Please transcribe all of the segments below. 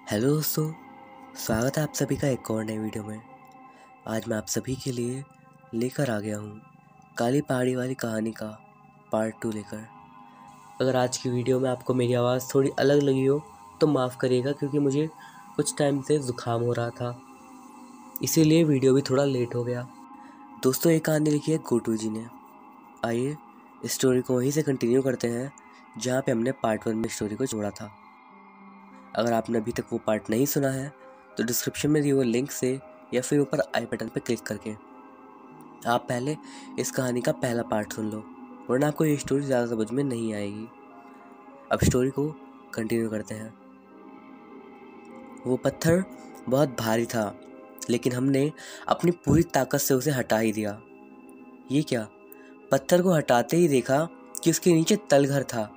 Hello दोस्तों, स्वागत है आप सभी का एक और नए वीडियो में। आज मैं आप सभी के लिए लेकर आ गया हूँ काली पहाड़ी वाली कहानी का पार्ट 2 लेकर। अगर आज की वीडियो में आपको मेरी आवाज़ थोड़ी अलग लगी हो तो माफ़ करिएगा, क्योंकि मुझे कुछ टाइम से ज़ुकाम हो रहा था, इसीलिए वीडियो भी थोड़ा लेट हो गया। दोस्तों, ये कहानी लिखी है गोटू जी ने। आइए स्टोरी को वहीं से कंटिन्यू करते हैं जहाँ पे हमने पार्ट 1 में स्टोरी को जोड़ा था। अगर आपने अभी तक वो पार्ट नहीं सुना है तो डिस्क्रिप्शन में दिए हुए लिंक से या फिर ऊपर आई बटन पर क्लिक करके आप पहले इस कहानी का पहला पार्ट सुन लो, वरना आपको ये स्टोरी ज़्यादा समझ में नहीं आएगी। अब स्टोरी को कंटिन्यू करते हैं। वो पत्थर बहुत भारी था, लेकिन हमने अपनी पूरी ताकत से उसे हटा ही दिया। ये क्या? पत्थर को हटाते ही देखा कि उसके नीचे तलघर था।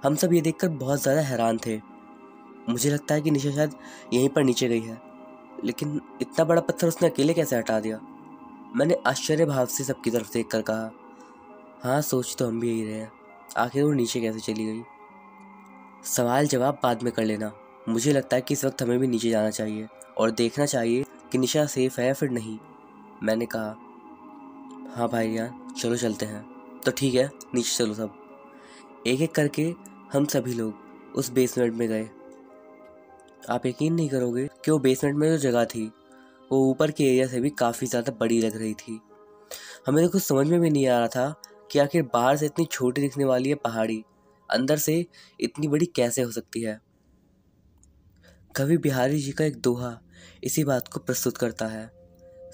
हम सब ये देखकर बहुत ज़्यादा हैरान थे। मुझे लगता है कि निशा शायद यहीं पर नीचे गई है, लेकिन इतना बड़ा पत्थर उसने अकेले कैसे हटा दिया? मैंने आश्चर्य भाव से सबकी तरफ देखकर कहा, हाँ, सोच तो हम भी यही रहे हैं, आखिर वो नीचे कैसे चली गई? सवाल जवाब बाद में कर लेना। मुझे लगता है कि इस वक्त हमें भी नीचे जाना चाहिए और देखना चाहिए कि निशा सेफ है या फिर नहीं। मैंने कहा, हाँ भाई रियान, चलो चलते हैं। तो ठीक है, नीचे चलो सब। एक एक करके हम सभी लोग उस बेसमेंट में गए। आप यकीन नहीं करोगे कि वो बेसमेंट में जो जगह थी वो ऊपर के एरिया से भी काफ़ी ज़्यादा बड़ी लग रही थी। हमें तो कुछ समझ में भी नहीं आ रहा था कि आखिर बाहर से इतनी छोटी दिखने वाली ये पहाड़ी अंदर से इतनी बड़ी कैसे हो सकती है। कवि बिहारी जी का एक दोहा इसी बात को प्रस्तुत करता है,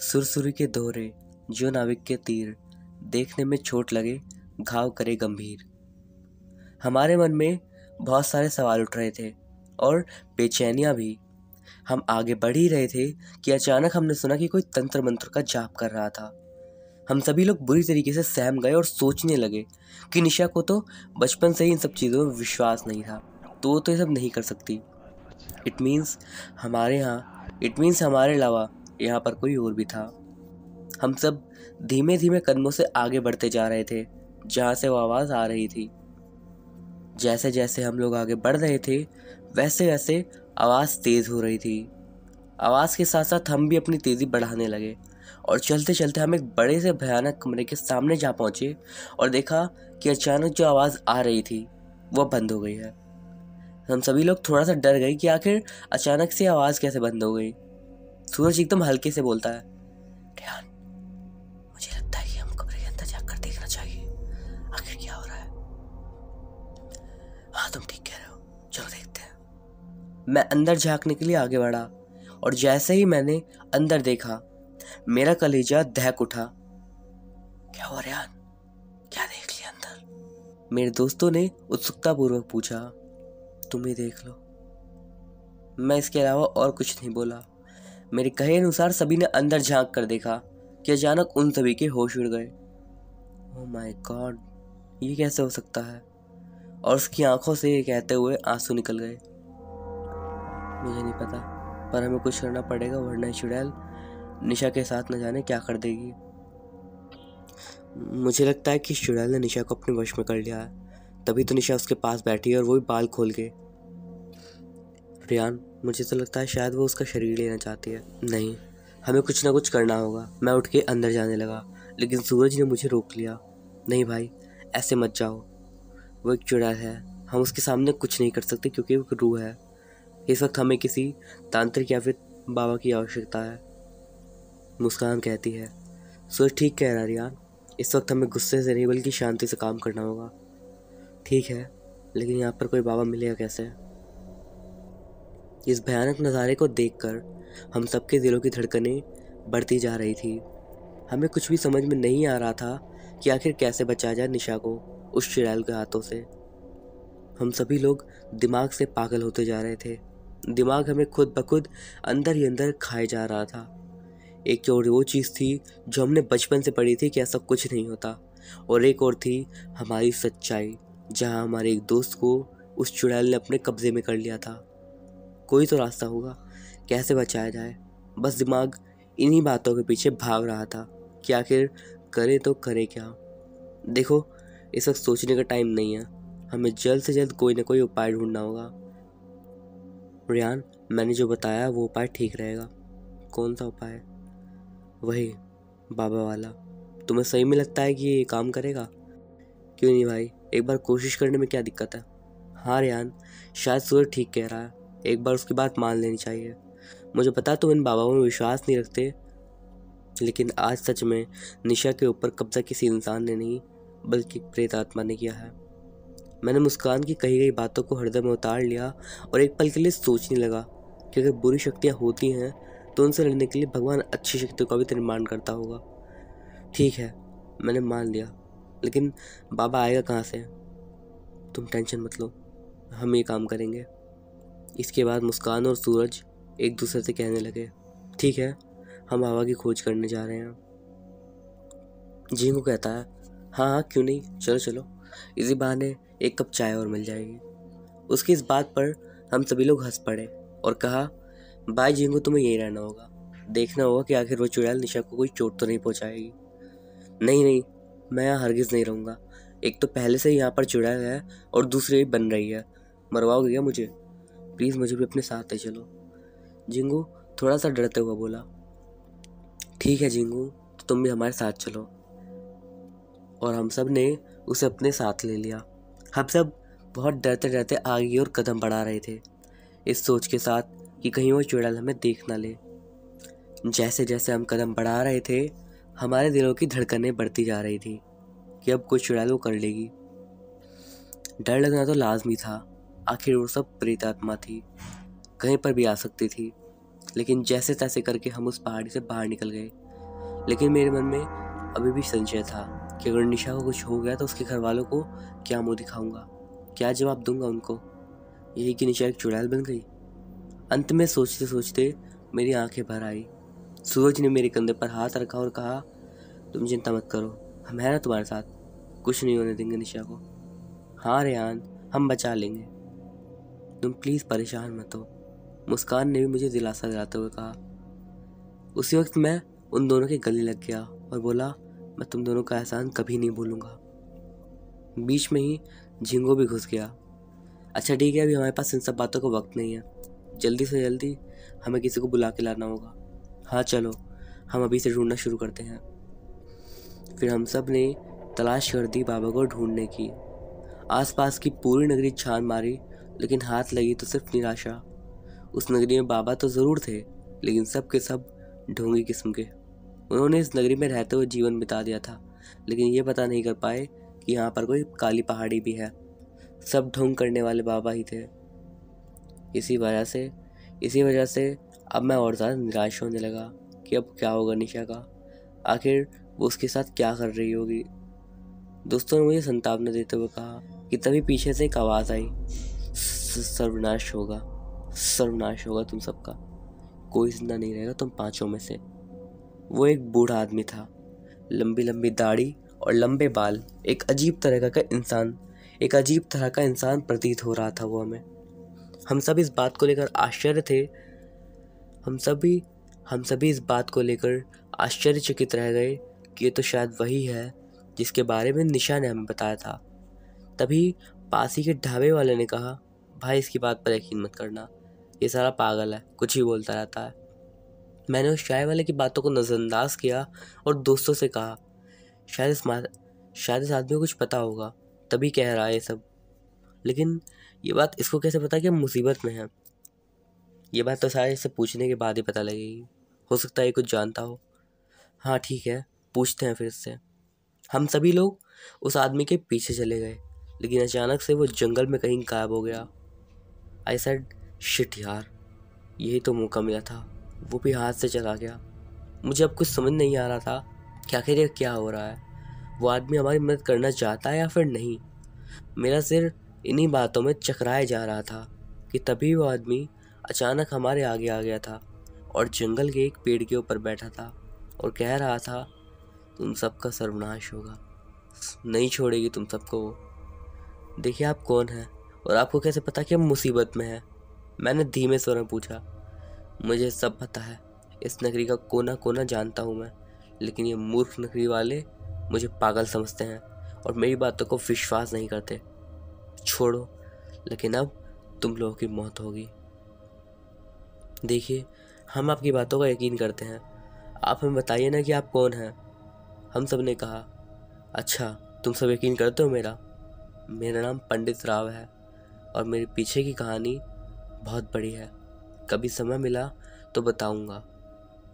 सुरसुरी के दोहरे जो नाविक के तीर, देखने में चोट लगे घाव करे गंभीर। हमारे मन में बहुत सारे सवाल उठ रहे थे और बेचैनियां भी। हम आगे बढ़ ही रहे थे कि अचानक हमने सुना कि कोई तंत्र मंत्र का जाप कर रहा था। हम सभी लोग बुरी तरीके से सहम गए और सोचने लगे कि निशा को तो बचपन से ही इन सब चीज़ों में विश्वास नहीं था, तो वो तो ये सब नहीं कर सकती। इट मीन्स हमारे अलावा यहाँ पर कोई और भी था। हम सब धीमे धीमे कदमों से आगे बढ़ते जा रहे थे जहाँ से वो आवाज़ आ रही थी। जैसे जैसे हम लोग आगे बढ़ रहे थे वैसे वैसे आवाज़ तेज़ हो रही थी। आवाज़ के साथ साथ हम भी अपनी तेज़ी बढ़ाने लगे और चलते चलते हम एक बड़े से भयानक कमरे के सामने जा पहुँचे और देखा कि अचानक जो आवाज़ आ रही थी वह बंद हो गई है। हम सभी लोग थोड़ा सा डर गए कि आखिर अचानक से आवाज़ कैसे बंद हो गई। सूरज एकदम हल्के से बोलता है, ध्यान, मुझे लगता है कि हम कमरे के अंदर जाकर देखना चाहिए, आखिर क्या हो रहा है। हाँ, तुम ठीक कह रहे हो, चलो देखते हैं। मैं अंदर झांकने के लिए आगे बढ़ा और जैसे ही मैंने अंदर देखा मेरा कलेजा दहक उठा। क्या हुआ रियान, क्या देख लिया अंदर? मेरे दोस्तों ने उत्सुकता पूर्वक पूछा। तुम ही देख लो। मैं इसके अलावा और कुछ नहीं बोला। मेरे कहे अनुसार सभी ने अंदर झांक कर देखा कि अचानक उन सभी के होश उड़ गए। ओह माय गॉड, ये कैसे हो सकता है? और उसकी आंखों से ये कहते हुए आंसू निकल गए। मुझे नहीं पता, पर हमें कुछ करना पड़ेगा, वरना चुड़ैल निशा के साथ न जाने क्या कर देगी। मुझे लगता है कि चुड़ैल ने निशा को अपने वश में कर लिया है, तभी तो निशा उसके पास बैठी है और वो भी बाल खोल के। रियान, मुझे तो लगता है शायद वो उसका शरीर लेना चाहती है। नहीं, हमें कुछ ना कुछ करना होगा। मैं उठ के अंदर जाने लगा, लेकिन सूरज ने मुझे रोक लिया। नहीं भाई, ऐसे मत जाओ, वो एक चुड़ैल है, हम उसके सामने कुछ नहीं कर सकते क्योंकि वो एक रूह है। इस वक्त हमें किसी तांत्रिक या फिर बाबा की आवश्यकता है। मुस्कान कहती है, सूरज ठीक कह रहा है रियान, इस वक्त हमें गुस्से से नहीं बल्कि शांति से काम करना होगा। ठीक है, लेकिन यहाँ पर कोई बाबा मिलेगा कैसे? इस भयानक नज़ारे को देखकर हम सबके दिलों की धड़कनें बढ़ती जा रही थी। हमें कुछ भी समझ में नहीं आ रहा था कि आखिर कैसे बचाया जाए निशा को उस चुड़ैल के हाथों से। हम सभी लोग दिमाग से पागल होते जा रहे थे। दिमाग हमें खुद ब खुद अंदर ही अंदर खाए जा रहा था। एक और वो चीज़ थी जो हमने बचपन से पढ़ी थी कि ऐसा कुछ नहीं होता, और एक और थी हमारी सच्चाई, जहाँ हमारे एक दोस्त को उस चुड़ैल ने अपने कब्जे में कर लिया था। कोई तो रास्ता होगा, कैसे बचाया जाए? बस दिमाग इन्हीं बातों के पीछे भाग रहा था कि आखिर करे तो करे क्या। देखो, इस वक्त सोचने का टाइम नहीं है, हमें जल्द से जल्द कोई ना कोई उपाय ढूंढना होगा। रियान, मैंने जो बताया वो उपाय ठीक रहेगा। कौन सा उपाय? वही बाबा वाला। तुम्हें सही में लगता है कि ये काम करेगा? क्यों नहीं भाई, एक बार कोशिश करने में क्या दिक्कत है? हाँ रेहान, शायद सूरज ठीक कह रहा है, एक बार उसकी बात मान लेनी चाहिए। मुझे पता है तुम इन बाबाओं में विश्वास नहीं रखते, लेकिन आज सच में निशा के ऊपर कब्जा किसी इंसान ने नहीं बल्कि प्रेत आत्मा ने किया है। मैंने मुस्कान की कही गई बातों को हृदय में उतार लिया और एक पल के लिए सोचने लगा कि अगर बुरी शक्तियाँ होती हैं तो उनसे लड़ने के लिए भगवान अच्छी शक्तियों का भी निर्माण करता होगा। ठीक है, मैंने मान लिया, लेकिन बाबा आएगा कहाँ से? तुम टेंशन मत लो, हम ये काम करेंगे। इसके बाद मुस्कान और सूरज एक दूसरे से कहने लगे, ठीक है, हम बाबा की खोज करने जा रहे हैं। जींगू कहता है, हाँ हाँ क्यों नहीं, चलो चलो, इसी बहाने एक कप चाय और मिल जाएगी। उसकी इस बात पर हम सभी लोग हंस पड़े और कहा, बाय जींगू, तुम्हें यहीं रहना होगा, देखना होगा कि आखिर वो चुड़ैल निशा को कोई चोट तो नहीं पहुंचाएगी। नहीं नहीं, मैं यहाँ हरगिज नहीं रहूँगा। एक तो पहले से ही यहाँ पर चुड़ैल है और दूसरी भी बन रही है। मरवाओगे क्या मुझे? प्लीज़ मुझे भी अपने साथ ले चलो। जिंगू थोड़ा सा डरते हुआ बोला, ठीक है जिंगू, तो तुम भी हमारे साथ चलो। और हम सब ने उसे अपने साथ ले लिया। हम सब बहुत डरते डरते आगे और कदम बढ़ा रहे थे, इस सोच के साथ कि कहीं वो चुड़ैल हमें देख ना ले। जैसे जैसे हम कदम बढ़ा रहे थे, हमारे दिलों की धड़कनें बढ़ती जा रही थी कि अब कुछ चुड़ैल वो कर लेगी। डर लगना तो लाजमी था, आखिर वो सब प्रेत आत्मा थी, कहीं पर भी आ सकती थी। लेकिन जैसे तैसे करके हम उस पहाड़ी से बाहर निकल गए। लेकिन मेरे मन में अभी भी संशय था कि अगर निशा को कुछ हो गया तो उसके घर वालों को क्या मुंह दिखाऊंगा, क्या जवाब दूंगा उनको? यही कि निशा एक चुड़ैल बन गई। अंत में सोचते सोचते मेरी आंखें भर आई। सूरज ने मेरे कंधे पर हाथ रखा और कहा, तुम चिंता मत करो, हम हैं ना तुम्हारे साथ, कुछ नहीं होने देंगे निशा को। हाँ रेहान, हम बचा लेंगे, तुम प्लीज़ परेशान मत हो, मुस्कान ने भी मुझे दिलासा दिलाते हुए कहा। उसी वक्त मैं उन दोनों के गले लग गया और बोला, मैं तुम दोनों का एहसान कभी नहीं भूलूंगा। बीच में ही झिंगो भी घुस गया। अच्छा ठीक है, अभी हमारे पास इन सब बातों का वक्त नहीं है, जल्दी से जल्दी हमें किसी को बुला के लाना होगा। हाँ चलो, हम अभी से ढूंढना शुरू करते हैं। फिर हम सब ने तलाश कर दी बाबा को ढूंढने की। आसपास की पूरी नगरी छान मारी, लेकिन हाथ लगी तो सिर्फ निराशा। उस नगरी में बाबा तो ज़रूर थे, लेकिन सब के सब ढोंगी किस्म के। उन्होंने इस नगरी में रहते हुए जीवन बिता दिया था, लेकिन ये पता नहीं कर पाए कि यहाँ पर कोई काली पहाड़ी भी है। सब ढोंग करने वाले बाबा ही थे। इसी वजह से अब मैं और ज़्यादा निराश होने लगा कि अब क्या होगा निशा का, आखिर वो उसके साथ क्या कर रही होगी। दोस्तों ने मुझे संतावना देते हुए कहा कि तभी पीछे से एक आवाज़ आई, सर्वनाश होगा, सर्वनाश होगा तुम सबका, कोई जिंदा नहीं रहेगा तुम पांचों में से। वो एक बूढ़ा आदमी था, लंबी लंबी दाढ़ी और लंबे बाल। एक अजीब तरह का इंसान प्रतीत हो रहा था वो हमें। हम सब इस बात को लेकर आश्चर्य थे हम सभी इस बात को लेकर आश्चर्यचकित रह गए कि ये तो शायद वही है जिसके बारे में निशा ने हमें बताया था। तभी पास ही के ढाबे वाले ने कहा, भाई इसकी बात पर यकीन मत करना, ये सारा पागल है, कुछ ही बोलता रहता है। मैंने उस चाय वाले की बातों को नज़रअंदाज किया और दोस्तों से कहा, शायद इस आदमी को कुछ पता होगा, तभी कह रहा है ये सब। लेकिन ये बात इसको कैसे पता कि हम मुसीबत में हैं? ये बात तो शायद इससे पूछने के बाद ही पता लगेगी, हो सकता है ये कुछ जानता हो। हाँ ठीक है, पूछते हैं फिर इससे। हम सभी लोग उस आदमी के पीछे चले गए, लेकिन अचानक से वो जंगल में कहीं गायब हो गया। आई सेड शिट यार, यही तो मौका मिला था, वो भी हाथ से चला गया। मुझे अब कुछ समझ नहीं आ रहा था कि आखिर ये क्या हो रहा है। वो आदमी हमारी मदद करना चाहता है या फिर नहीं। मेरा सिर इन्हीं बातों में चकराए जा रहा था कि तभी वो आदमी अचानक हमारे आगे आ गया था और जंगल के एक पेड़ के ऊपर बैठा था और कह रहा था, तुम सबका सर्वनाश होगा, नहीं छोड़ेगी तुम सबको वो। देखिए आप कौन हैं और आपको कैसे पता कि हम मुसीबत में हैं? मैंने धीमे स्वर में पूछा। मुझे सब पता है, इस नगरी का कोना कोना जानता हूँ मैं, लेकिन ये मूर्ख नगरी वाले मुझे पागल समझते हैं और मेरी बातों को विश्वास नहीं करते। छोड़ो, लेकिन अब तुम लोगों की मौत होगी। देखिए, हम आपकी बातों का यकीन करते हैं, आप हमें बताइए ना कि आप कौन हैं। हम सब ने कहा, अच्छा तुम सब यकीन करते हो मेरा? मेरा नाम पंडित राव है और मेरे पीछे की कहानी बहुत बड़ी है। कभी समय मिला तो बताऊंगा।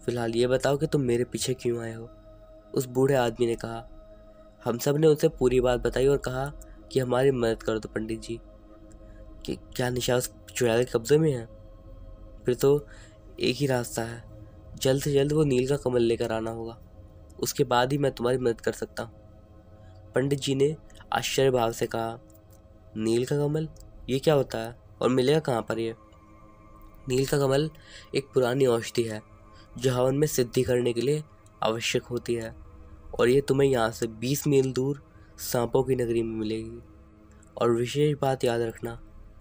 फिलहाल ये बताओ कि तुम मेरे पीछे क्यों आए हो? उस बूढ़े आदमी ने कहा। हम सब ने उसे पूरी बात बताई और कहा कि हमारी मदद कर दो पंडित जी। कि क्या निशा उस चुड़ैल के कब्जे में है? फिर तो एक ही रास्ता है, जल्द से जल्द वो नील का कमल लेकर आना होगा। उसके बाद ही मैं तुम्हारी मदद कर सकता हूँ। पंडित जी ने आश्चर्य भाव से कहा, नील का कमल? ये क्या होता है और मिलेगा कहाँ पर ये? नील का कमल एक पुरानी औषधि है जो हवन में सिद्धि करने के लिए आवश्यक होती है, और ये तुम्हें यहाँ से 20 मील दूर सांपों की नगरी में मिलेगी। और विशेष बात याद रखना,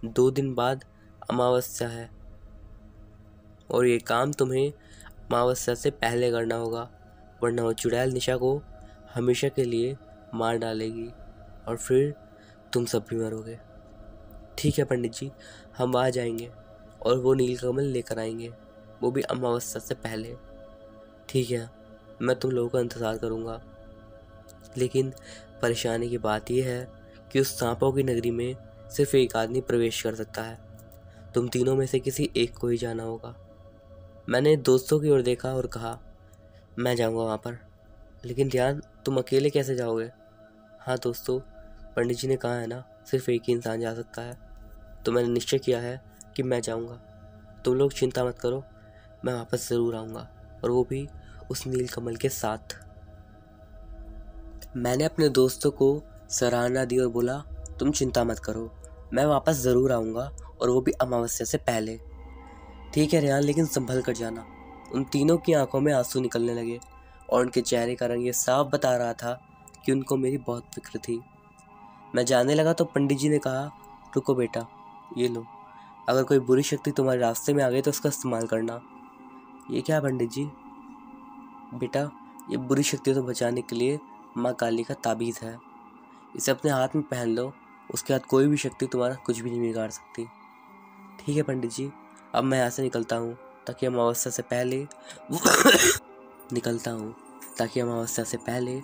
2 दिन बाद अमावस्या है और ये काम तुम्हें अमावस्या से पहले करना होगा, वरना वो चुड़ैल निशा को हमेशा के लिए मार डालेगी और फिर तुम सब भी मरोगे। ठीक है पंडित जी, हम आ जाएंगे और वो नील कमल लेकर आएंगे, वो भी अमावस्या से पहले। ठीक है, मैं तुम लोगों का इंतज़ार करूँगा। लेकिन परेशानी की बात यह है कि उस सांपों की नगरी में सिर्फ एक आदमी प्रवेश कर सकता है। तुम तीनों में से किसी एक को ही जाना होगा। मैंने दोस्तों की ओर देखा और कहा, मैं जाऊँगा वहाँ पर। लेकिन ध्यान, तुम अकेले कैसे जाओगे? हाँ दोस्तों, पंडित जी ने कहा है ना, सिर्फ एक ही इंसान जा सकता है, तो मैंने निश्चय किया है कि मैं जाऊँगा। तुम लोग चिंता मत करो, मैं वापस ज़रूर आऊँगा, और वो भी उस नील कमल के साथ। मैंने अपने दोस्तों को सराहना दी और बोला, तुम चिंता मत करो, मैं वापस ज़रूर आऊँगा, और वो भी अमावस्या से पहले। ठीक है रेहान, लेकिन संभल कर जाना। उन तीनों की आंखों में आंसू निकलने लगे और उनके चेहरे का रंग ये साफ बता रहा था कि उनको मेरी बहुत फिक्र थी। मैं जाने लगा तो पंडित जी ने कहा, रुको बेटा, ये लो, अगर कोई बुरी शक्ति तुम्हारे रास्ते में आ गई तो उसका इस्तेमाल करना। ये क्या पंडित जी? बेटा, ये बुरी शक्तियों से बचाने के लिए माँ काली का ताबीज़ है। इसे अपने हाथ में पहन लो, उसके बाद कोई भी शक्ति तुम्हारा कुछ भी नहीं बिगाड़ सकती। ठीक है पंडित जी, अब मैं यहाँ से निकलता हूँ ताकि अमावस्या से पहले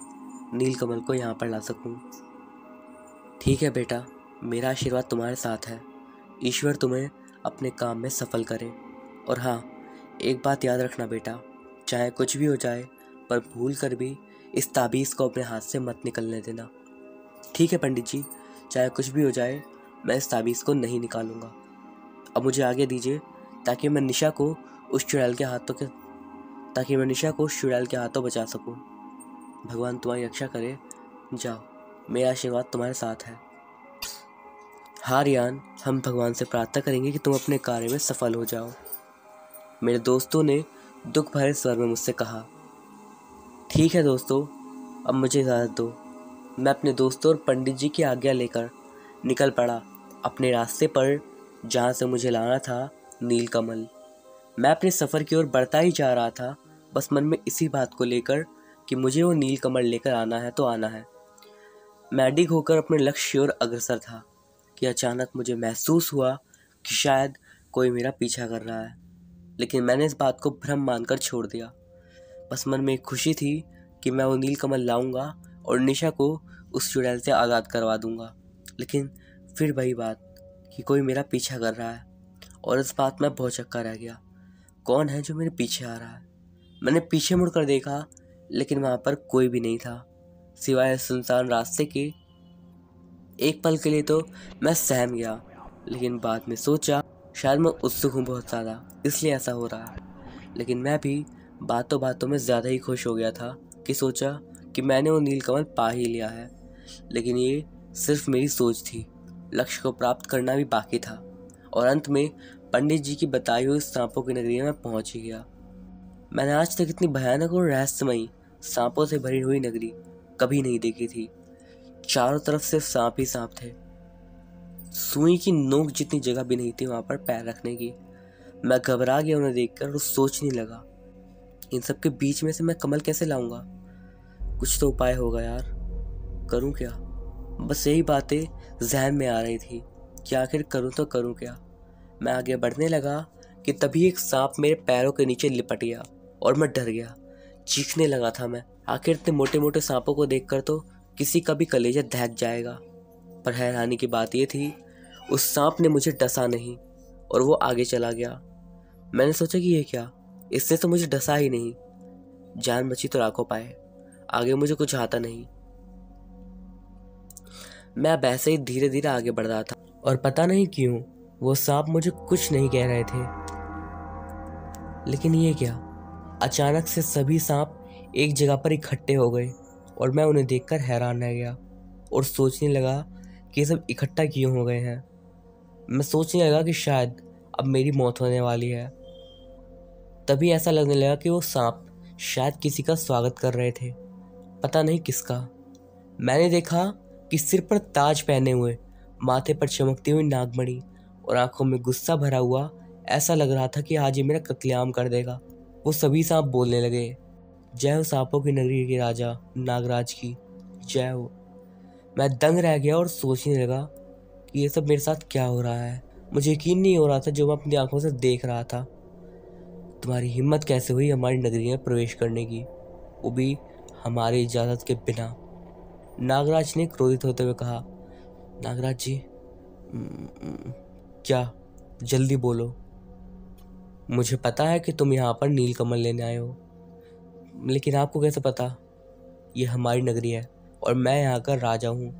नीलकमल को यहाँ पर ला सकूँ। ठीक है बेटा, मेरा आशीर्वाद तुम्हारे साथ है। ईश्वर तुम्हें अपने काम में सफल करे। और हाँ, एक बात याद रखना बेटा, चाहे कुछ भी हो जाए, पर भूल कर भी इस ताबीज़ को अपने हाथ से मत निकलने देना। ठीक है पंडित जी, चाहे कुछ भी हो जाए, मैं इस ताबीज़ को नहीं निकालूंगा। अब मुझे आगे दीजिए ताकि मैं निशा को उस चुड़ैल के हाथों बचा सकूं। भगवान तुम्हारी रक्षा करे। जाओ, मेरा आशीर्वाद तुम्हारे साथ है। हाँ रियान, हम भगवान से प्रार्थना करेंगे कि तुम अपने कार्य में सफल हो जाओ। मेरे दोस्तों ने दुख भरे स्वर में मुझसे कहा। ठीक है दोस्तों, अब मुझे इजाज़त दो। मैं अपने दोस्तों और पंडित जी की आज्ञा लेकर निकल पड़ा अपने रास्ते पर, जहाँ से मुझे लाना था नीलकमल। मैं अपने सफ़र की ओर बढ़ता ही जा रहा था, बस मन में इसी बात को लेकर कि मुझे वो नीलकमल लेकर आना है तो आना है। मैं अडिग होकर अपने लक्ष्य की ओर अग्रसर था कि अचानक मुझे महसूस हुआ कि शायद कोई मेरा पीछा कर रहा है। लेकिन मैंने इस बात को भ्रम मानकर छोड़ दिया। बस मन में एक खुशी थी कि मैं वो नीलकमल लाऊंगा और निशा को उस चुड़ैल से आज़ाद करवा दूंगा। लेकिन फिर वही बात कि कोई मेरा पीछा कर रहा है, और इस बात में भौचक्का रह गया। कौन है जो मेरे पीछे आ रहा है? मैंने पीछे मुड़कर देखा, लेकिन वहाँ पर कोई भी नहीं था सिवाय सुनसान रास्ते के। एक पल के लिए तो मैं सहम गया, लेकिन बाद में सोचा शायद मैं उत्सुक हूँ बहुत ज़्यादा, इसलिए ऐसा हो रहा है। लेकिन मैं भी बातों बातों में ज़्यादा ही खुश हो गया था कि सोचा कि मैंने वो नीलकमल पा ही लिया है। लेकिन ये सिर्फ मेरी सोच थी, लक्ष्य को प्राप्त करना भी बाकी था। और अंत में पंडित जी की बताई हुई सांपों की नगरी में पहुंच ही गया। मैंने आज तक इतनी भयानक और रहस्यमयी सांपों से भरी हुई नगरी कभी नहीं देखी थी। चारों तरफ सिर्फ सांप ही सांप थे। सुई की नोक जितनी जगह भी नहीं थी वहां पर पैर रखने की। मैं घबरा गया उन्हें देखकर और सोचने लगा, इन सब के बीच में से मैं कमल कैसे लाऊंगा? कुछ तो उपाय होगा यार, करूं क्या? बस यही बातें जहन में आ रही थी कि आखिर करूं तो करूं क्या। मैं आगे बढ़ने लगा कि तभी एक सांप मेरे पैरों के नीचे लिपट गया और मैं डर गया। चीखने लगा था मैं। आखिर इतने मोटे मोटे सांपों को देखकर तो किसी का भी कलेजा दहक जाएगा। पर हैरानी की बात यह थी, उस सांप ने मुझे डसा नहीं और वो आगे चला गया। मैंने सोचा कि ये क्या, इसने तो मुझे डसा ही नहीं। जान बची तो राखों पाए, आगे मुझे कुछ आता नहीं। मैं अब ऐसे ही धीरे धीरे आगे बढ़ रहा था और पता नहीं क्यों वो सांप मुझे कुछ नहीं कह रहे थे। लेकिन ये क्या, अचानक से सभी सांप एक जगह पर इकट्ठे हो गए और मैं उन्हें देखकर हैरान रह गया और सोचने लगा कि ये सब इकट्ठा क्यों हो गए हैं। मैं सोचने लगा कि शायद अब मेरी मौत होने वाली है। तभी ऐसा लगने लगा कि वो सांप शायद किसी का स्वागत कर रहे थे, पता नहीं किसका। मैंने देखा कि सिर पर ताज पहने हुए, माथे पर चमकती हुई नागमणि और आंखों में गुस्सा भरा हुआ ऐसा लग रहा था कि आज ये मेरा कत्लेआम कर देगा। वो सभी सांप बोलने लगे, जय हो सांपों की नगरी के राजा नागराज की जय हो। मैं दंग रह गया और सोचने लगा कि ये सब मेरे साथ क्या हो रहा है। मुझे यकीन नहीं हो रहा था जो मैं अपनी आंखों से देख रहा था। तुम्हारी हिम्मत कैसे हुई हमारी नगरी में प्रवेश करने की, वो भी हमारी इजाज़त के बिना, नागराज ने क्रोधित होते हुए कहा। नागराज जी, क्या, जल्दी बोलो। मुझे पता है कि तुम यहाँ पर नीलकमल लेने आए हो, लेकिन आपको कैसे पता? ये हमारी नगरी है और मैं यहाँ का राजा हूँ,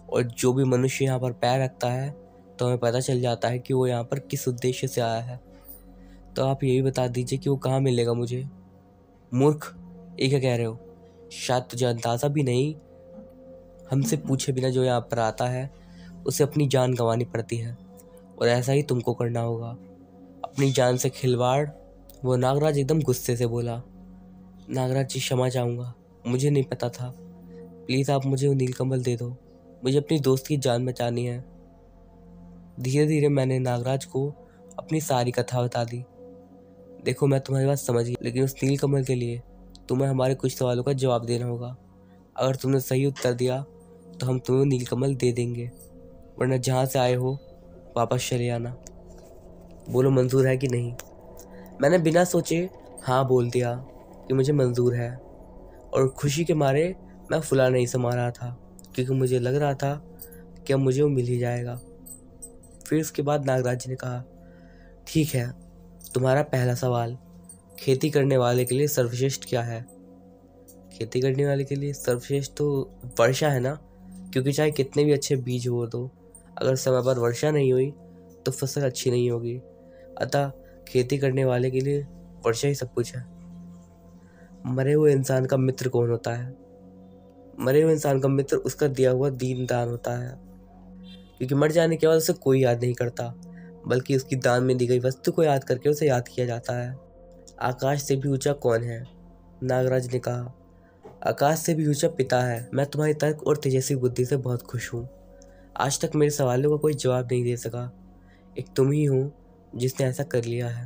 और जो भी मनुष्य यहाँ पर पैर रखता है तो हमें पता चल जाता है कि वो यहाँ पर किस उद्देश्य से आया है। तो आप यही बता दीजिए कि वो कहाँ मिलेगा मुझे। मूर्ख, ये क्या कह रहे हो? शायद तुझे अंदाज़ा भी नहीं, हमसे पूछे बिना जो यहाँ पर आता है उसे अपनी जान गंवानी पड़ती है, और ऐसा ही तुमको करना होगा। अपनी जान से खिलवाड़। वो नागराज एकदम गुस्से से बोला। नागराज जी, क्षमा चाहूँगा, मुझे नहीं पता था। प्लीज़ आप मुझे वो नीलकमल दे दो, मुझे अपनी दोस्त की जान बचानी है। धीरे धीरे मैंने नागराज को अपनी सारी कथा बता दी। देखो, मैं तुम्हारी बात समझ गई, लेकिन उस नीलकमल के लिए तुम्हें हमारे कुछ सवालों का जवाब देना होगा। अगर तुमने सही उत्तर दिया तो हम तुम्हें नीलकमल दे देंगे, वरना जहाँ से आए हो वापस चले आना। बोलो, मंजूर है कि नहीं? मैंने बिना सोचे हाँ बोल दिया कि मुझे मंजूर है, और खुशी के मारे मैं फुला नहीं समा रहा था, क्योंकि मुझे लग रहा था कि अब मुझे वो मिल ही जाएगा। फिर उसके बाद नागराज जी ने कहा, ठीक है, तुम्हारा पहला सवाल, खेती करने वाले के लिए सर्वश्रेष्ठ क्या है? खेती करने वाले के लिए सर्वश्रेष्ठ तो वर्षा है ना, क्योंकि चाहे कितने भी अच्छे बीज हो दो, अगर समय पर वर्षा नहीं हुई तो फसल अच्छी नहीं होगी। अतः खेती करने वाले के लिए वर्षा ही सब कुछ है। मरे हुए इंसान का मित्र कौन होता है? मरे हुए इंसान का मित्र उसका दिया हुआ दीन दान होता है, क्योंकि मर जाने के बाद उसे कोई याद नहीं करता, बल्कि उसकी दान में दी गई वस्तु को याद करके उसे याद किया जाता है। आकाश से भी ऊंचा कौन है? नागराज ने कहा, आकाश से भी ऊंचा पिता है। मैं तुम्हारी तर्क और तेजस्वी बुद्धि से बहुत खुश हूँ। आज तक मेरे सवालों का कोई जवाब नहीं दे सका, एक तुम ही हो जिसने ऐसा कर लिया है।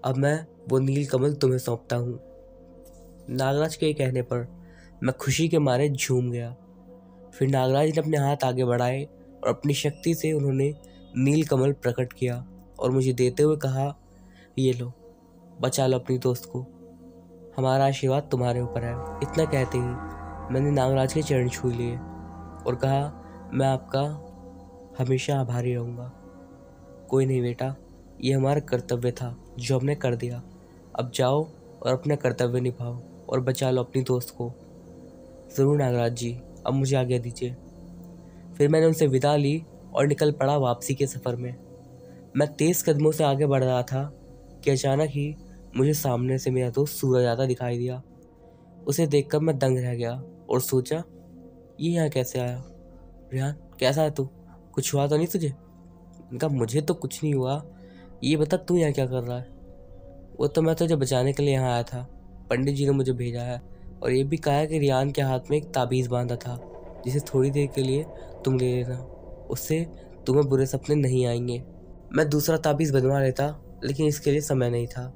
अब मैं वो नीलकमल तुम्हें सौंपता हूँ। नागराज के कहने पर मैं खुशी के मारे झूम गया। फिर नागराज ने अपने हाथ आगे बढ़ाए और अपनी शक्ति से उन्होंने नीलकमल प्रकट किया और मुझे देते हुए कहा, ये लो, बचा लो अपनी दोस्त को, हमारा आशीर्वाद तुम्हारे ऊपर है। इतना कहते ही मैंने नागराज के चरण छू लिए और कहा, मैं आपका हमेशा आभारी रहूँगा। कोई नहीं बेटा, ये हमारा कर्तव्य था जो हमने कर दिया। अब जाओ और अपना कर्तव्य निभाओ और बचा लो अपनी दोस्त को। ज़रूर नागराज जी, अब मुझे आज्ञा दीजिए। फिर मैंने उनसे विदा ली और निकल पड़ा वापसी के सफ़र में। मैं तेज़ कदमों से आगे बढ़ रहा था कि अचानक ही मुझे सामने से मेरा दोस्त सूरज आता दिखाई दिया। उसे देखकर मैं दंग रह गया और सोचा, ये यहाँ कैसे आया? रेहान, कैसा है तू? कुछ हुआ तो नहीं तुझे? उनका, मुझे तो कुछ नहीं हुआ, ये बता तू यहाँ क्या कर रहा है? वो तो मैं तुझे बचाने के लिए यहाँ आया था, पंडित जी ने मुझे भेजा है, और ये भी कहा है कि रेहान के हाथ में एक ताबीज़ बांधा था जिसे थोड़ी देर के लिए तुम ले लेना, उससे तुम्हें बुरे सपने नहीं आएंगे। मैं दूसरा ताबीज़ बनवा लेता, लेकिन इसके लिए समय नहीं था।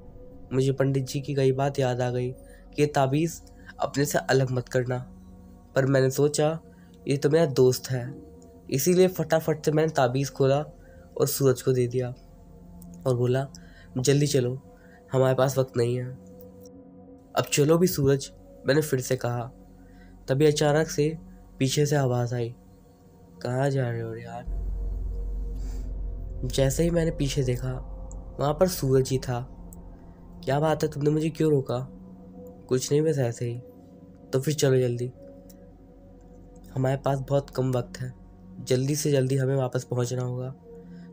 मुझे पंडित जी की कई बात याद आ गई कि ये ताबीज़ अपने से अलग मत करना, पर मैंने सोचा ये तो मेरा दोस्त है, इसीलिए फटाफट से मैंने ताबीज़ खोला और सूरज को दे दिया और बोला, जल्दी चलो, हमारे पास वक्त नहीं है। अब चलो भी सूरज, मैंने फिर से कहा। तभी अचानक से पीछे से आवाज़ आई, कहाँ जा रहे हो यार? जैसे ही मैंने पीछे देखा, वहाँ पर सूरज ही था। क्या बात है, तुमने मुझे क्यों रोका? कुछ नहीं, बस ऐसे ही। तो फिर चलो जल्दी, हमारे पास बहुत कम वक्त है, जल्दी से जल्दी हमें वापस पहुँचना होगा।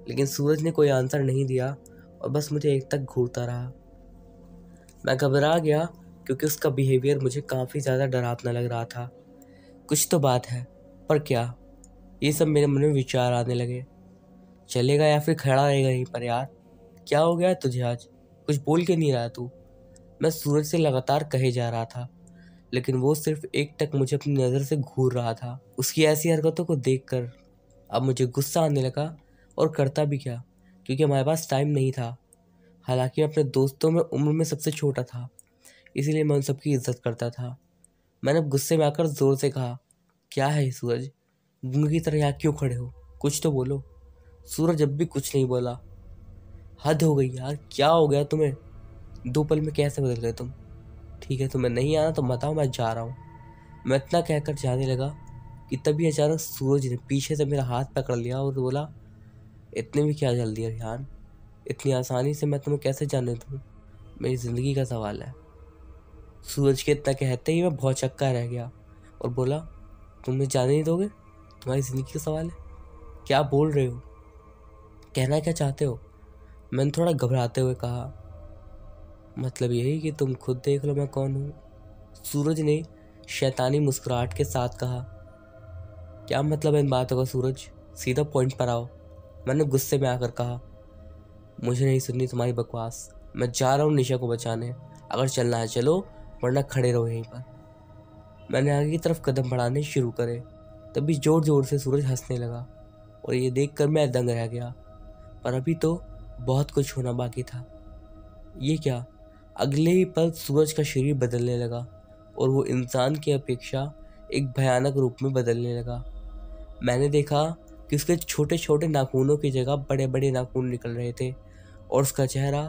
लेकिन सूरज ने कोई आंसर नहीं दिया और बस मुझे एक तक घूरता रहा। मैं घबरा गया क्योंकि उसका बिहेवियर मुझे काफ़ी ज़्यादा डरावना लग रहा था। कुछ तो बात है, पर क्या? ये सब मेरे मन में विचार आने लगे। चलेगा या फिर खड़ा रहेगा यहीं पर यार? क्या हो गया तुझे आज? कुछ बोल के नहीं रहा तू? मैं सूरज से लगातार कहे जा रहा था, लेकिन वो सिर्फ एक टक मुझे अपनी नज़र से घूर रहा था। उसकी ऐसी हरकतों को देखकर अब मुझे गुस्सा आने लगा, और करता भी क्या, क्योंकि हमारे पास टाइम नहीं था। हालांकि मैं अपने दोस्तों में उम्र में सबसे छोटा था, इसीलिए मैं उन सबकी इज्जत करता था। मैंने गुस्से में आकर ज़ोर से कहा, क्या है सूरज, गूंगे की तरह यहाँ क्यों खड़े हो? कुछ तो बोलो। सूरज अब भी कुछ नहीं बोला। हद हो गई यार, क्या हो गया तुम्हें? 2 पल में कैसे बदल गए तुम? ठीक है, तुम्हें नहीं आना तो मत आओ, मैं जा रहा हूँ। मैं इतना कहकर जाने लगा कि तभी अचानक सूरज ने पीछे से मेरा हाथ पकड़ लिया और बोला, इतने भी क्या जल्दी है रिहान? इतनी आसानी से मैं तुम्हें कैसे जाने दूँ? मेरी ज़िंदगी का सवाल है। सूरज के इतना कहते ही मैं बहुत चक्का रह गया और बोला, तुम मुझे जाने नहीं दोगे? तुम्हारी ज़िंदगी का सवाल है? क्या बोल रहे हो? कहना क्या चाहते हो? मैंने थोड़ा घबराते हुए कहा, मतलब यही कि तुम खुद देख लो मैं कौन हूँ। सूरज ने शैतानी मुस्कुराहट के साथ कहा, क्या मतलब है इन बातों का सूरज? सीधा पॉइंट पर आओ। मैंने गुस्से में आकर कहा, मुझे नहीं सुननी तुम्हारी बकवास। मैं जा रहा हूँ निशा को बचाने। अगर चलना है चलो, वरना खड़े रहो यहीं पर। मैंने आगे की तरफ कदम बढ़ाने शुरू करे, तभी जोर जोर से सूरज हंसने लगा और ये देखकर मैं दंग रह गया। पर अभी तो बहुत कुछ होना बाकी था। ये क्या? अगले ही पल सूरज का शरीर बदलने लगा और वो इंसान की अपेक्षा एक भयानक रूप में बदलने लगा। मैंने देखा कि उसके छोटे छोटे नाखूनों की जगह बड़े बड़े नाखून निकल रहे थे और उसका चेहरा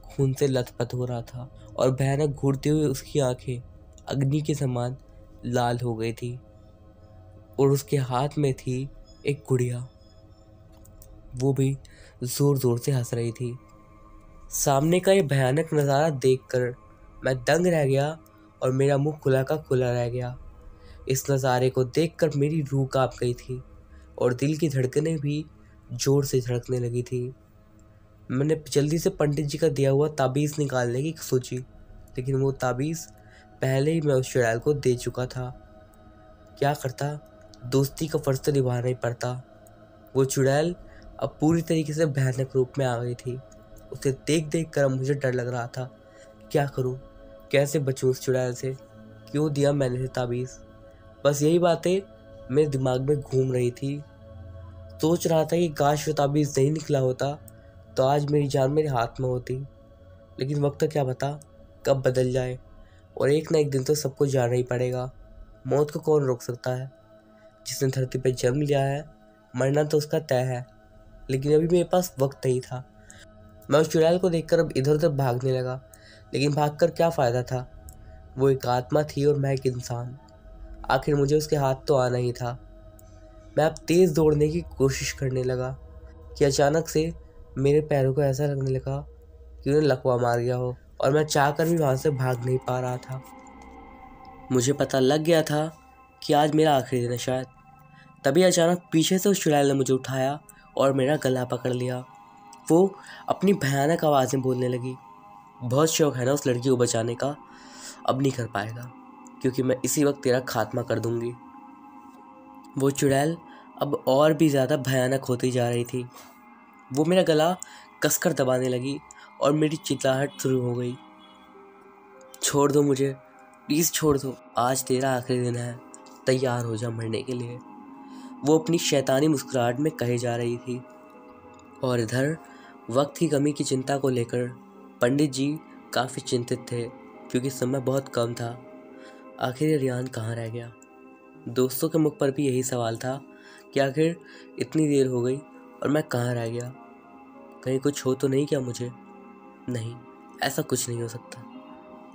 खून से लथपथ हो रहा था और भयानक घूरते हुए उसकी आंखें अग्नि के समान लाल हो गई थी और उसके हाथ में थी एक गुड़िया। वो भी जोर जोर से हंस रही थी। सामने का ये भयानक नज़ारा देखकर मैं दंग रह गया और मेरा मुंह खुला का खुला रह गया। इस नज़ारे को देखकर मेरी रूह कांप गई थी और दिल की धड़कनें भी जोर से धड़कने लगी थी। मैंने जल्दी से पंडित जी का दिया हुआ ताबीज़ निकालने की सोची, लेकिन वो ताबीज़ पहले ही मैं उस चुड़ैल को दे चुका था। क्या करता, दोस्ती का फर्ज तो निभाना ही पड़ता। वो चुड़ैल अब पूरी तरीके से भयानक रूप में आ गई थी। उसे देख देख कर मुझे डर लग रहा था। क्या करूं, कैसे बचूं उस चुड़ैल से? क्यों दिया मैंने उसे ताबीज़? बस यही बातें मेरे दिमाग में घूम रही थी। सोच रहा था कि काश वो ताबीज़ नहीं निकला होता तो आज मेरी जान मेरे हाथ में होती। लेकिन वक्त क्या बता कब बदल जाए, और एक ना एक दिन तो सबको जाना ही पड़ेगा। मौत को कौन रोक सकता है? जिसने धरती पर जन्म लिया है, मरना तो उसका तय है। लेकिन अभी मेरे पास वक्त नहीं था। मैं उस चुड़ैल को देखकर अब इधर उधर भागने लगा, लेकिन भागकर क्या फ़ायदा था? वो एक आत्मा थी और मैं एक इंसान। आखिर मुझे उसके हाथ तो आना ही था। मैं अब तेज़ दौड़ने की कोशिश करने लगा कि अचानक से मेरे पैरों को ऐसा लगने लगा कि उन्हें लकवा मार गया हो और मैं चाहकर भी वहाँ से भाग नहीं पा रहा था। मुझे पता लग गया था कि आज मेरा आखिरी दिन है शायद। तभी अचानक पीछे से उस चुड़ैल ने मुझे उठाया और मेरा गला पकड़ लिया। वो अपनी भयानक आवाज़ में बोलने लगी, बहुत शौक है ना उस लड़की को बचाने का, अब नहीं कर पाएगा, क्योंकि मैं इसी वक्त तेरा खात्मा कर दूंगी। वो चुड़ैल अब और भी ज़्यादा भयानक होती जा रही थी। वो मेरा गला कसकर दबाने लगी और मेरी चिल्लाहट शुरू हो गई, छोड़ दो मुझे, प्लीज़ छोड़ दो, आज तेरा आखिरी दिन है, तैयार हो जा मरने के लिए। वो अपनी शैतानी मुस्कुराहट में कहे जा रही थी। और इधर वक्त की कमी की चिंता को लेकर पंडित जी काफ़ी चिंतित थे, क्योंकि समय बहुत कम था। आखिर ये रियान कहाँ रह गया? दोस्तों के मुख पर भी यही सवाल था कि आखिर इतनी देर हो गई और मैं कहाँ रह गया? कहीं कुछ हो तो नहीं क्या मुझे? नहीं, ऐसा कुछ नहीं हो सकता।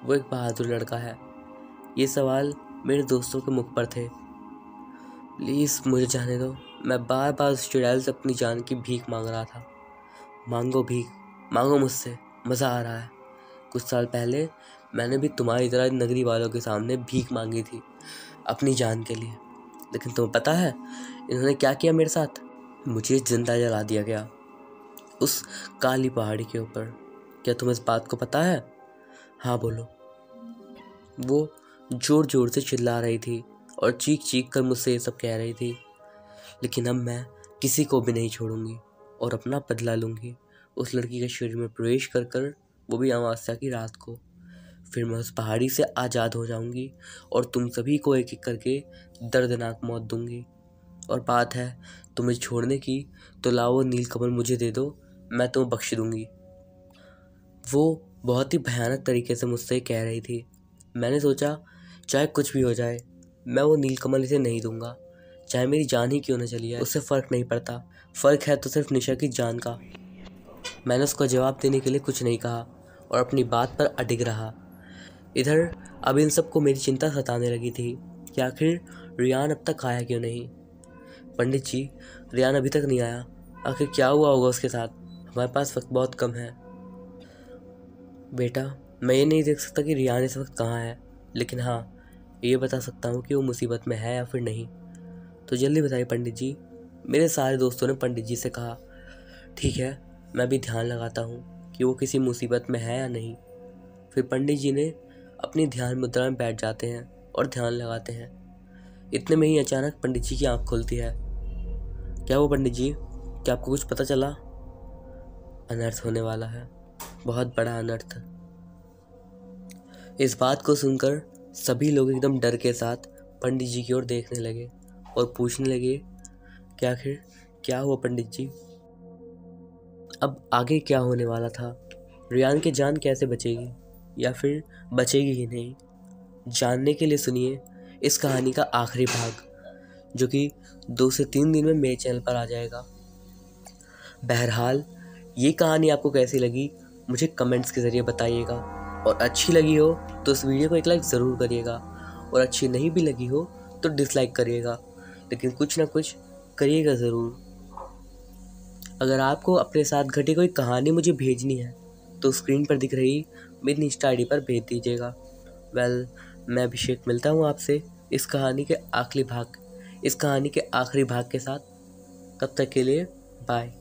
वो एक बहादुर लड़का है। ये सवाल मेरे दोस्तों के मुख पर थे। प्लीज़ मुझे जाने दो। मैं बार बार उस चुड़ैल से अपनी जान की भीख मांग रहा था। मांगो भीख, मांगो मुझसे, मज़ा आ रहा है। कुछ साल पहले मैंने भी तुम्हारी तरह नगरी वालों के सामने भीख मांगी थी अपनी जान के लिए। लेकिन तुम्हें पता है इन्होंने क्या किया मेरे साथ? मुझे जिंदा जला दिया गया उस काली पहाड़ी के ऊपर। क्या तुम्हें इस बात को पता है? हाँ बोलो। वो जोर जोर से चिल्ला रही थी और चीख चीख कर मुझसे ये सब कह रही थी। लेकिन अब मैं किसी को भी नहीं छोड़ूंगी और अपना बदला लूंगी उस लड़की के शरीर में प्रवेश कर कर, वो भी अमावस्या की रात को। फिर मैं उस पहाड़ी से आज़ाद हो जाऊंगी और तुम सभी को एक एक करके दर्दनाक मौत दूंगी। और बात है तुम्हें छोड़ने की तो लाओ नीलकमल मुझे दे दो, मैं तुम्हें बख्श दूंगी। वो बहुत ही भयानक तरीके से मुझसे कह रही थी। मैंने सोचा चाहे कुछ भी हो जाए मैं वो नीलकमल इसे नहीं दूंगा, चाहे मेरी जान ही क्यों न चली जाए, उससे फ़र्क नहीं पड़ता। फ़र्क है तो सिर्फ निशा की जान का। मैंने उसको जवाब देने के लिए कुछ नहीं कहा और अपनी बात पर अडिग रहा। इधर अब इन सबको मेरी चिंता सताने लगी थी कि आखिर रियान अब तक आया क्यों नहीं। पंडित जी, रियान अभी तक नहीं आया। आखिर क्या हुआ होगा उसके साथ? हमारे पास वक्त बहुत कम है। बेटा, मैं ये नहीं देख सकता कि रियान इस वक्त कहाँ है, लेकिन हाँ ये बता सकता हूँ कि वो मुसीबत में है या फिर नहीं। तो जल्दी बताइए पंडित जी। मेरे सारे दोस्तों ने पंडित जी से कहा। ठीक है, मैं भी ध्यान लगाता हूँ कि वो किसी मुसीबत में है या नहीं। फिर पंडित जी ने अपनी ध्यान मुद्रा में बैठ जाते हैं और ध्यान लगाते हैं। इतने में ही अचानक पंडित जी की आंख खुलती है। क्या वो पंडित जी, क्या आपको कुछ पता चला? अनर्थ होने वाला है, बहुत बड़ा अनर्थ। इस बात को सुनकर सभी लोग एकदम डर के साथ पंडित जी की ओर देखने लगे और पूछने लगे कि आखिर क्या हुआ पंडित जी? अब आगे क्या होने वाला था? रियान की जान कैसे बचेगी या फिर बचेगी ही नहीं? जानने के लिए सुनिए इस कहानी का आखिरी भाग, जो कि 2 से 3 दिन में मेरे चैनल पर आ जाएगा। बहरहाल ये कहानी आपको कैसी लगी मुझे कमेंट्स के ज़रिए बताइएगा, और अच्छी लगी हो तो इस वीडियो को एक लाइक ज़रूर करिएगा, और अच्छी नहीं भी लगी हो तो डिसलाइक करिएगा, लेकिन कुछ ना कुछ करिएगा ज़रूर। अगर आपको अपने साथ घटी कोई कहानी मुझे भेजनी है तो स्क्रीन पर दिख रही मेरी इंस्टा ID पर भेज दीजिएगा। मैं अभिषेक मिलता हूँ आपसे इस कहानी के आखिरी भाग के साथ। तब तक के लिए बाय।